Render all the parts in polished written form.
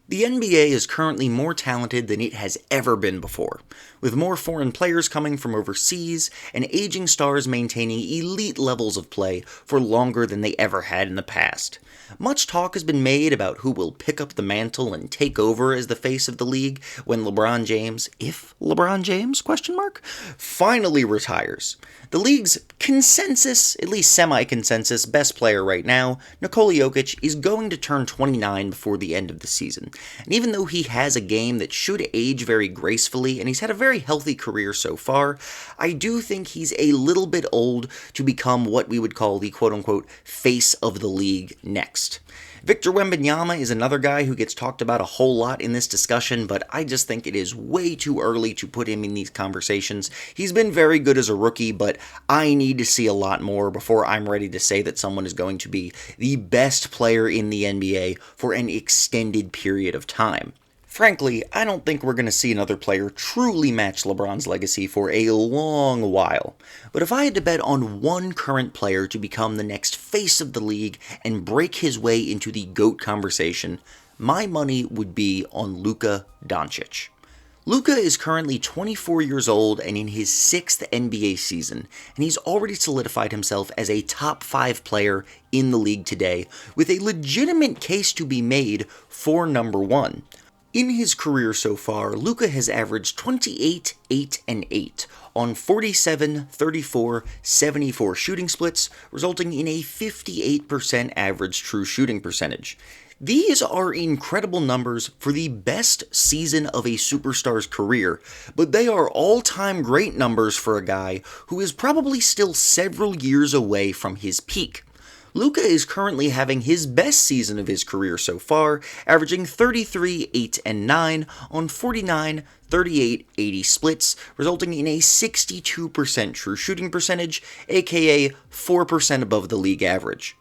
The NBA is currently more talented than it has ever been before, with more foreign players coming from overseas and aging stars maintaining elite levels of play for longer than they ever had in the past. Much talk has been made about who will pick up the mantle and take over as the face of the league when LeBron James, if LeBron James, finally retires. The league's consensus, at least semi-consensus, best player right now, Nikola Jokic, is going to turn 29 before the end of the season. And even though he has a game that should age very gracefully, and he's had a very healthy career so far, I do think he's a little bit old to become what we would call the quote-unquote face of the league next. Victor Wembanyama is another guy who gets talked about a whole lot in this discussion, but I just think it is way too early to put him in these conversations. He's been very good as a rookie, but I need to see a lot more before I'm ready to say that someone is going to be the best player in the NBA for an extended period of time. Frankly, I don't think we're going to see another player truly match LeBron's legacy for a long while. But if I had to bet on one current player to become the next face of the league and break his way into the GOAT conversation, my money would be on Luka Doncic. Luka is currently 24 years old and in his 6th NBA season, and he's already solidified himself as a top 5 player in the league today, with a legitimate case to be made for number 1. In his career so far, Luka has averaged 28, 8, and 8 on 47, 34, 74 shooting splits, resulting in a 58% average true shooting percentage. These are incredible numbers for the best season of a superstar's career, but they are all-time great numbers for a guy who is probably still several years away from his peak. Luka is currently having his best season of his career so far, averaging 33, 8, and 9 on 49, 38, 80 splits, resulting in a 62% true shooting percentage, aka 4% above the league average.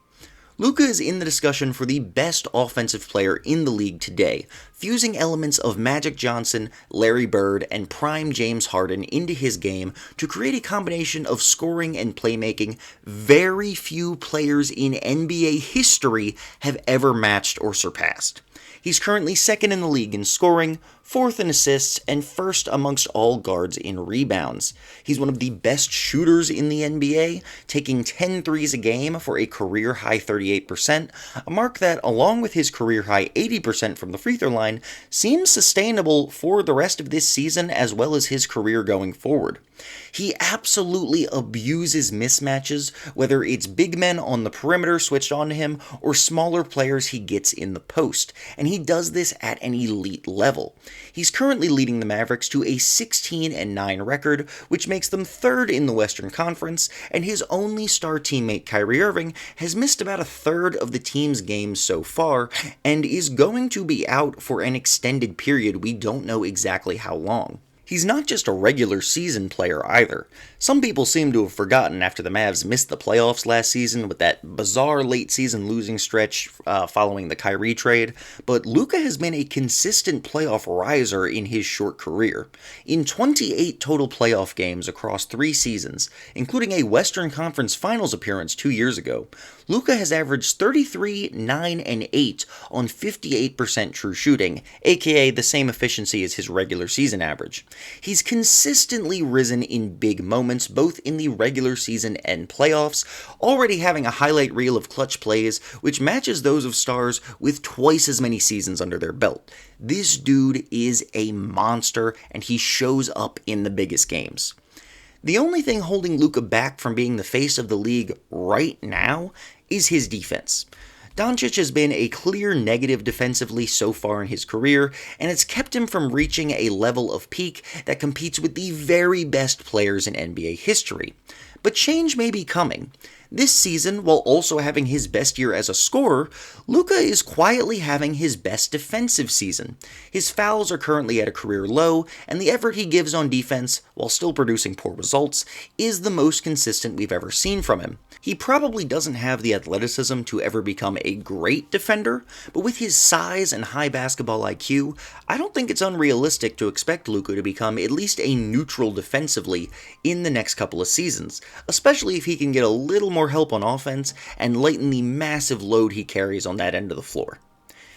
Luka is in the discussion for the best offensive player in the league today, fusing elements of Magic Johnson, Larry Bird, and prime James Harden into his game to create a combination of scoring and playmaking very few players in NBA history have ever matched or surpassed. He's currently 2nd in the league in scoring, 4th in assists, and 1st amongst all guards in rebounds. He's one of the best shooters in the NBA, taking 10 threes a game for a career-high 38%, a mark that, along with his career-high 80% from the free throw line, seems sustainable for the rest of this season as well as his career going forward. He absolutely abuses mismatches, whether it's big men on the perimeter switched onto him or smaller players he gets in the post, and he does this at an elite level. He's currently leading the Mavericks to a 16-9 record, which makes them 3rd in the Western Conference, and his only star teammate Kyrie Irving has missed about a third of the team's games so far, and is going to be out for an extended period. We don't know exactly how long. He's not just a regular season player either. Some people seem to have forgotten after the Mavs missed the playoffs last season with that bizarre late season losing stretch following the Kyrie trade, but Luka has been a consistent playoff riser in his short career. In 28 total playoff games across 3 seasons, including a Western Conference Finals appearance 2 years ago, Luka has averaged 33, 9, and 8 on 58% true shooting, aka the same efficiency as his regular season average. He's consistently risen in big moments, both in the regular season and playoffs, already having a highlight reel of clutch plays, which matches those of stars with twice as many seasons under their belt. This dude is a monster, and he shows up in the biggest games. The only thing holding Luka back from being the face of the league right now is his defense. Doncic has been a clear negative defensively so far in his career, and it's kept him from reaching a level of peak that competes with the very best players in NBA history. But change may be coming. This season, while also having his best year as a scorer, Luka is quietly having his best defensive season. His fouls are currently at a career low, and the effort he gives on defense, while still producing poor results, is the most consistent we've ever seen from him. He probably doesn't have the athleticism to ever become a great defender, but with his size and high basketball IQ, I don't think it's unrealistic to expect Luka to become at least a neutral defensively in the next couple of seasons, especially if he can get a little more help on offense and lighten the massive load he carries on that end of the floor.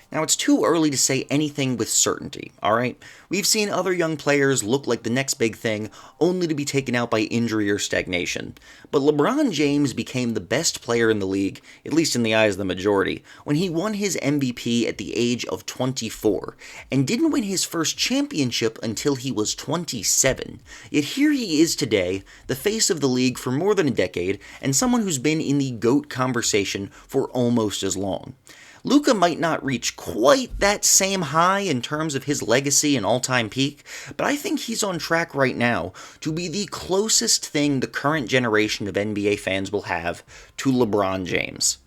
Now, it's too early to say anything with certainty, alright? We've seen other young players look like the next big thing, only to be taken out by injury or stagnation. But LeBron James became the best player in the league, at least in the eyes of the majority, when he won his MVP at the age of 24, and didn't win his first championship until he was 27. Yet here he is today, the face of the league for more than a decade, and someone who's been in the GOAT conversation for almost as long. Luka might not reach quite that same high in terms of his legacy and all-time peak, but I think he's on track right now to be the closest thing the current generation of NBA fans will have to LeBron James.